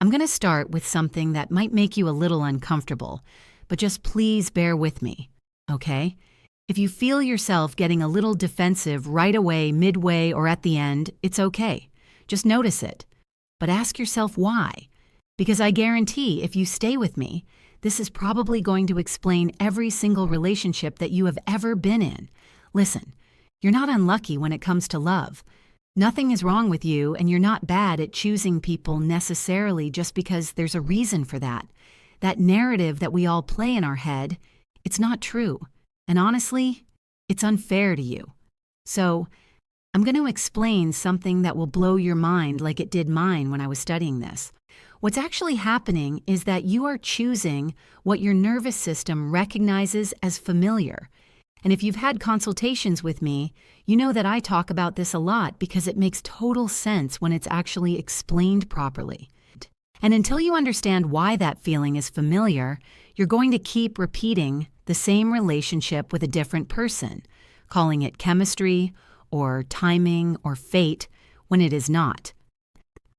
I'm going to start with something that might make you a little uncomfortable, but just please bear with me, okay? If you feel yourself getting a little defensive right away, midway, or at the end, it's okay. Just notice it. But ask yourself why. Because I guarantee if you stay with me, this is probably going to explain every single relationship that you have ever been in. Listen, you're not unlucky when it comes to love. Nothing is wrong with you, and you're not bad at choosing people necessarily just because there's a reason for that. That narrative that we all play in our head, it's not true. And honestly, it's unfair to you. So, I'm going to explain something that will blow your mind like it did mine when I was studying this. What's actually happening is that you are choosing what your nervous system recognizes as familiar. And if you've had consultations with me, you know that I talk about this a lot because it makes total sense when it's actually explained properly. And until you understand why that feeling is familiar, you're going to keep repeating the same relationship with a different person, calling it chemistry or timing or fate when it is not.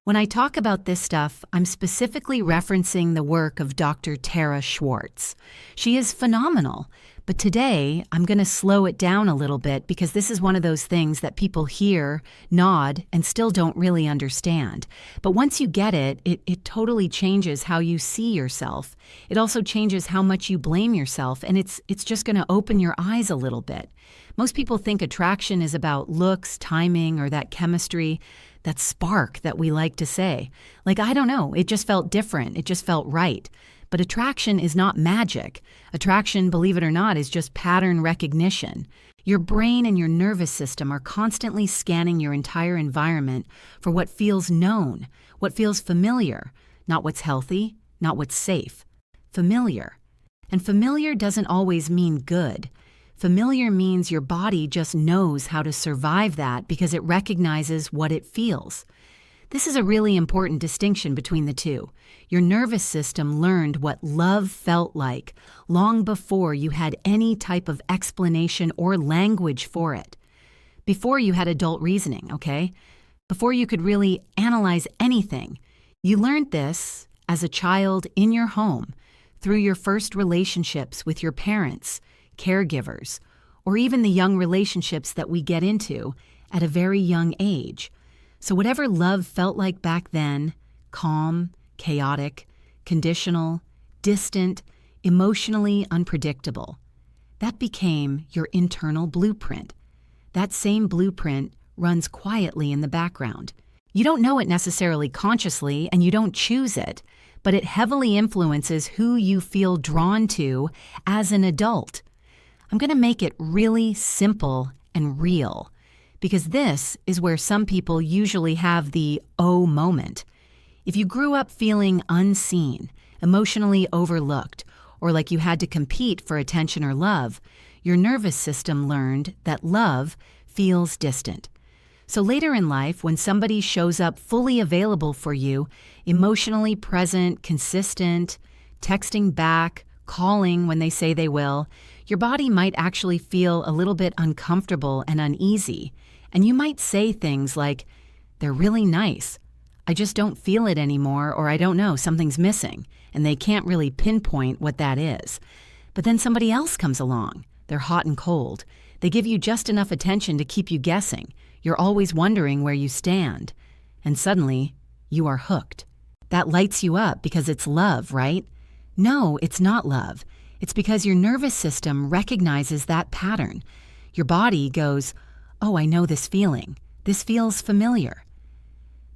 When I talk about this stuff, I'm specifically referencing the work of Dr. Tara Schwartz. She is phenomenal, but today I'm going to slow it down a little bit because this is one of those things that people hear, nod, and still don't really understand. But once you get it, it totally changes how you see yourself. It also changes how much you blame yourself, and it's just going to open your eyes a little bit. Most people think attraction is about looks, timing, or that chemistry, that spark that we like to say. Like, I don't know, it just felt different. It just felt right. But attraction is not magic. Attraction, believe it or not, is just pattern recognition. Your brain and your nervous system are constantly scanning your entire environment for what feels known, what feels familiar, not what's healthy, not what's safe. Familiar. And familiar doesn't always mean good. Familiar means your body just knows how to survive that because it recognizes what it feels. This is a really important distinction between the two. Your nervous system learned what love felt like long before you had any type of explanation or language for it. Before you had adult reasoning, okay? Before you could really analyze anything. You learned this as a child in your home, through your first relationships with your parents, caregivers, or even the young relationships that we get into at a very young age. So whatever love felt like back then, calm, chaotic, conditional, distant, emotionally unpredictable, that became your internal blueprint. That same blueprint runs quietly in the background. You don't know it necessarily consciously, and you don't choose it, but it heavily influences who you feel drawn to as an adult. I'm going to make it really simple and real, because this is where some people usually have the oh moment. If you grew up feeling unseen, emotionally overlooked, or like you had to compete for attention or love, your nervous system learned that love feels distant. So later in life, when somebody shows up fully available for you, emotionally present, consistent, texting back, calling when they say they will, your body might actually feel a little bit uncomfortable and uneasy. And you might say things like, they're really nice. I just don't feel it anymore, or I don't know, something's missing. And they can't really pinpoint what that is. But then somebody else comes along. They're hot and cold. They give you just enough attention to keep you guessing. You're always wondering where you stand. And suddenly, you are hooked. That lights you up because it's love, right? No, it's not love. It's because your nervous system recognizes that pattern. Your body goes, oh, I know this feeling. This feels familiar.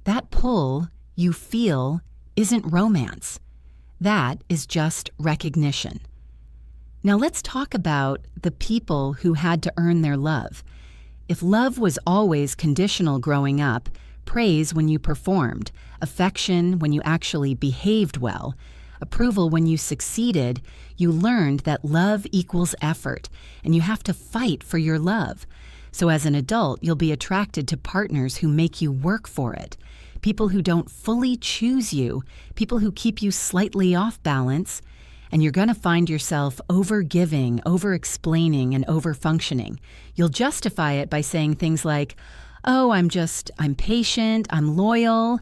That pull you feel isn't romance. That is just recognition. Now let's talk about the people who had to earn their love. If love was always conditional growing up, praise when you performed, affection when you actually behaved well, approval when you succeeded, you learned that love equals effort, and you have to fight for your love. So as an adult, you'll be attracted to partners who make you work for it, people who don't fully choose you, people who keep you slightly off balance, and you're going to find yourself over-giving, over-explaining, and over-functioning. You'll justify it by saying things like, oh, I'm patient, I'm loyal,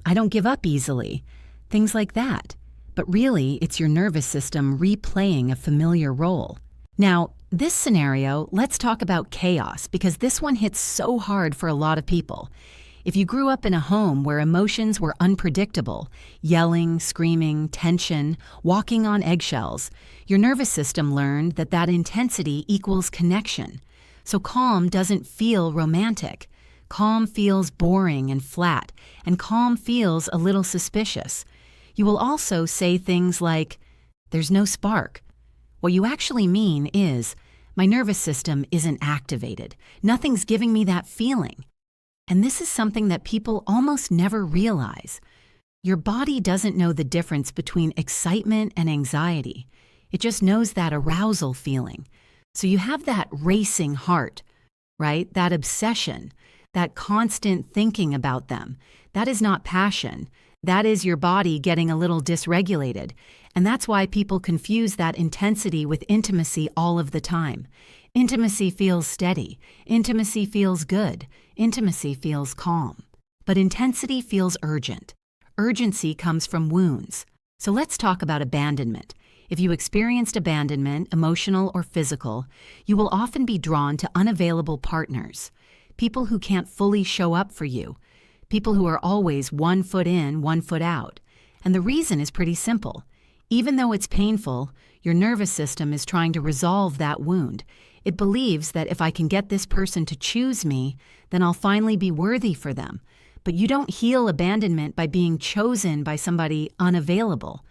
I don't give up easily. Things like that. But really, it's your nervous system replaying a familiar role. Now, this scenario, let's talk about chaos, because this one hits so hard for a lot of people. If you grew up in a home where emotions were unpredictable, yelling, screaming, tension, walking on eggshells, your nervous system learned that that intensity equals connection. So calm doesn't feel romantic. Calm feels boring and flat, and calm feels a little suspicious. You will also say things like, "There's no spark." What you actually mean is, "My nervous system isn't activated. Nothing's giving me that feeling." And this is something that people almost never realize. Your body doesn't know the difference between excitement and anxiety. It just knows that arousal feeling. So you have that racing heart, right? That obsession, that constant thinking about them. That is not passion. That is your body getting a little dysregulated. And that's why people confuse that intensity with intimacy all of the time. Intimacy feels steady. Intimacy feels good. Intimacy feels calm. But intensity feels urgent. Urgency comes from wounds. So let's talk about abandonment. If you experienced abandonment, emotional or physical, you will often be drawn to unavailable partners. People who can't fully show up for you. People who are always 1 foot in, 1 foot out. And the reason is pretty simple. Even though it's painful, your nervous system is trying to resolve that wound. It believes that if I can get this person to choose me, then I'll finally be worthy for them. But you don't heal abandonment by being chosen by somebody unavailable.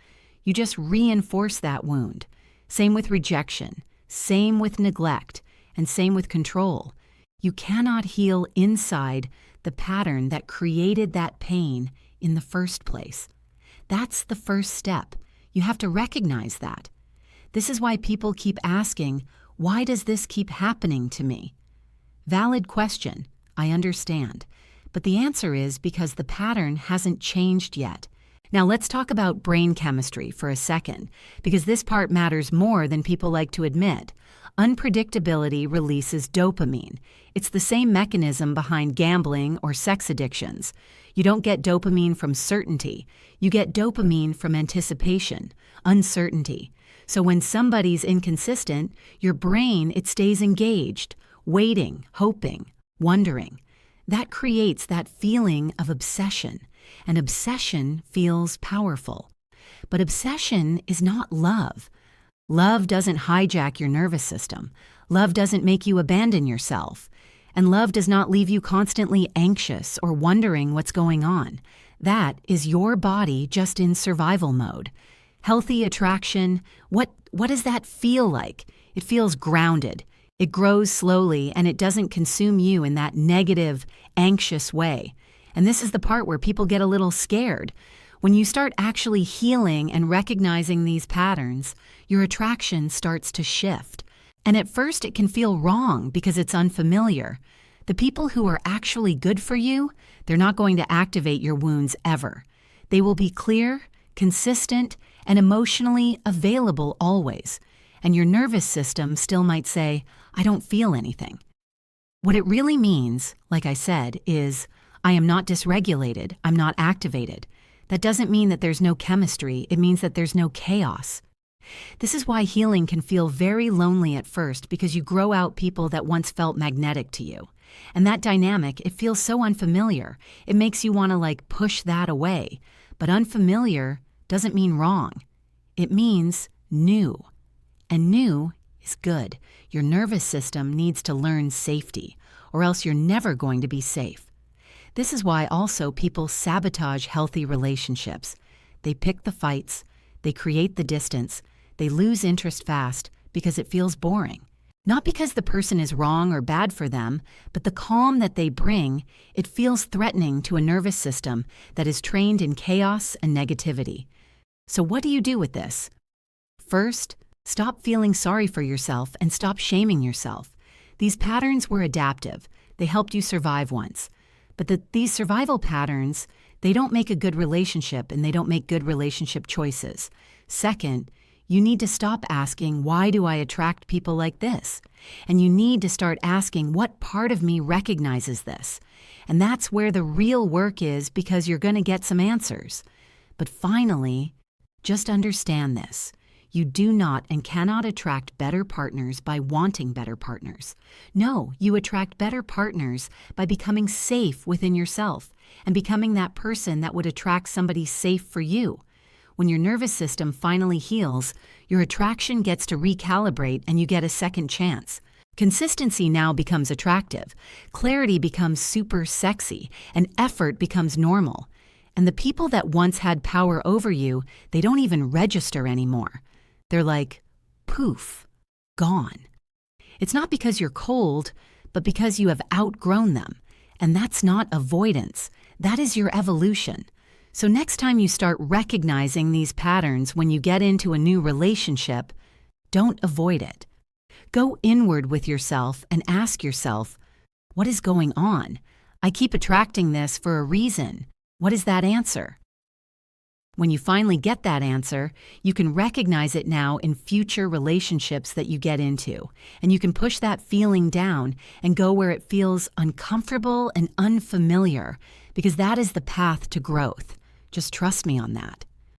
You just reinforce that wound. Same with rejection, same with neglect, and same with control. You cannot heal inside the pattern that created that pain in the first place. That's the first step. You have to recognize that. This is why people keep asking, "Why does this keep happening to me?" Valid question, I understand. But the answer is because the pattern hasn't changed yet. Now let's talk about brain chemistry for a second, because this part matters more than people like to admit. Unpredictability releases dopamine. It's the same mechanism behind gambling or sex addictions. You don't get dopamine from certainty. You get dopamine from anticipation, uncertainty. So when somebody's inconsistent, your brain, it stays engaged, waiting, hoping, wondering. That creates that feeling of obsession, and obsession feels powerful. But obsession is not love. Love doesn't hijack your nervous system. Love doesn't make you abandon yourself. And love does not leave you constantly anxious or wondering what's going on. That is your body just in survival mode. Healthy attraction, what does that feel like? It feels grounded. It grows slowly and it doesn't consume you in that negative, anxious way. And this is the part where people get a little scared. When you start actually healing and recognizing these patterns, your attraction starts to shift. And at first it can feel wrong because it's unfamiliar. The people who are actually good for you, they're not going to activate your wounds ever. They will be clear, consistent, and emotionally available always. And your nervous system still might say, "I don't feel anything." What it really means, like I said, is, I am not dysregulated, I'm not activated. That doesn't mean that there's no chemistry, it means that there's no chaos. This is why healing can feel very lonely at first, because you grow out people that once felt magnetic to you. And that dynamic, it feels so unfamiliar. It makes you want to push that away. But unfamiliar doesn't mean wrong. It means new. And new is good. Your nervous system needs to learn safety, or else you're never going to be safe. This is why also people sabotage healthy relationships. They pick the fights, they create the distance, they lose interest fast because it feels boring. Not because the person is wrong or bad for them, but the calm that they bring, it feels threatening to a nervous system that is trained in chaos and negativity. So what do you do with this? First, stop feeling sorry for yourself and stop shaming yourself. These patterns were adaptive. They helped you survive once. But these survival patterns, they don't make a good relationship and they don't make good relationship choices. Second, You need to stop asking, why do I attract people like this? And you need to start asking, what part of me recognizes this? And that's where the real work is, because you're going to get some answers. But finally, just understand this. You do not and cannot attract better partners by wanting better partners. No, you attract better partners by becoming safe within yourself and becoming that person that would attract somebody safe for you. When your nervous system finally heals, your attraction gets to recalibrate and you get a second chance. Consistency now becomes attractive, clarity becomes super sexy, and effort becomes normal. And the people that once had power over you, they don't even register anymore. They're like, poof, gone. It's not because you're cold, but because you have outgrown them. And that's not avoidance. That is your evolution. So next time you start recognizing these patterns when you get into a new relationship, don't avoid it. Go inward with yourself and ask yourself, what is going on? I keep attracting this for a reason. What is that answer? When you finally get that answer, you can recognize it now in future relationships that you get into, and you can push that feeling down and go where it feels uncomfortable and unfamiliar, because that is the path to growth. Just trust me on that.